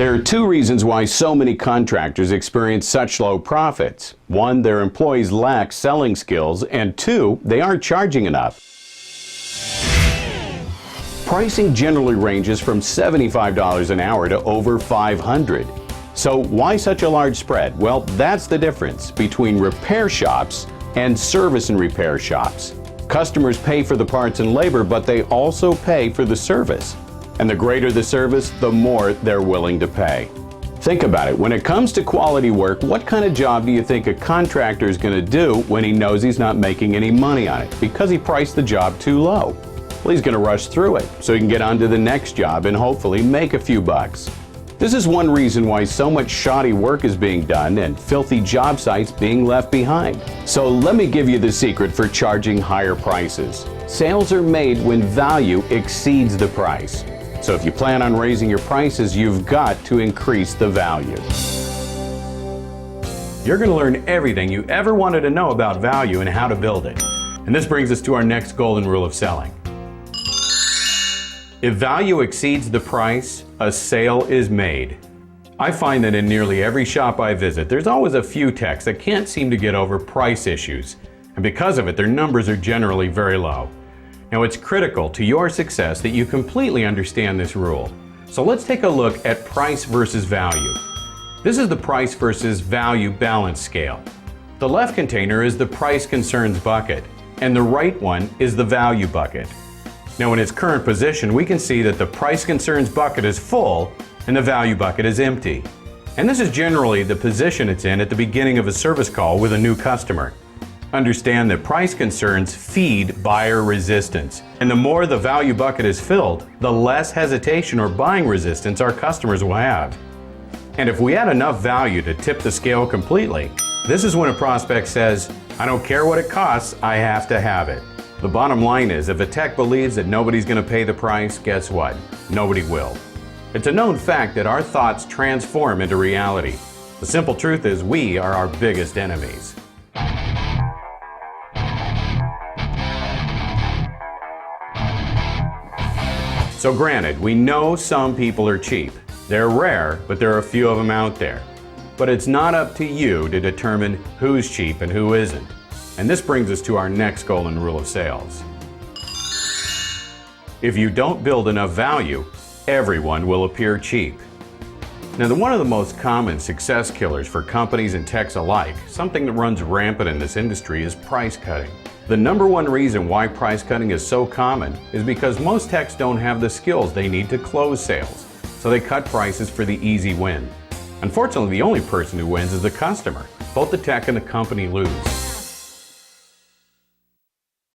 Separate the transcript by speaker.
Speaker 1: There are two reasons why so many contractors experience such low profits. One, their employees lack selling skills, and two, they aren't charging enough. Pricing generally ranges from $75 an hour to over $500. So why such a large spread? Well, that's the difference between repair shops and service and repair shops. Customers pay for the parts and labor, but they also pay for the service. And the greater the service, the more they're willing to pay. Think about it. When it comes to quality work, what kind of job do you think a contractor is going to do when he knows he's not making any money on it because he priced the job too low? Well, he's going to rush through it so he can get on to the next job and hopefully make a few bucks. This is one reason why so much shoddy work is being done and filthy job sites being left behind. So let me give you the secret for charging higher prices. Sales are made when value exceeds the price. So if you plan on raising your prices, you've got to increase the value. You're going to learn everything you ever wanted to know about value and how to build it. And this brings us to our next golden rule of selling. If value exceeds the price, a sale is made. I find that in nearly every shop I visit, there's always a few techs that can't seem to get over price issues. And because of it, their numbers are generally very low. Now, it's critical to your success that you completely understand this rule. So let's take a look at price versus value. This is the price versus value balance scale. The left container is the price concerns bucket, and the right one is the value bucket. Now, in its current position, we can see that the price concerns bucket is full and the value bucket is empty. And this is generally the position it's in at the beginning of a service call with a new customer. Understand that price concerns feed buyer resistance, and the more the value bucket is filled, the less hesitation or buying resistance our customers will have. And if we add enough value to tip the scale completely, this is when a prospect says, "I don't care what it costs, I have to have it." The bottom line is, if a tech believes that nobody's going to pay the price, guess what? Nobody will. It's a known fact that our thoughts transform into reality. The simple truth is we are our biggest enemies. So granted, we know some people are cheap. They're rare, but there are a few of them out there. But it's not up to you to determine who's cheap and who isn't. And this brings us to our next golden rule of sales. If you don't build enough value, everyone will appear cheap. Now, one of the most common success killers for companies and techs alike, something that runs rampant in this industry, is price cutting. The number one reason why price cutting is so common is because most techs don't have the skills they need to close sales, so they cut prices for the easy win. Unfortunately, the only person who wins is the customer. Both the tech and the company lose.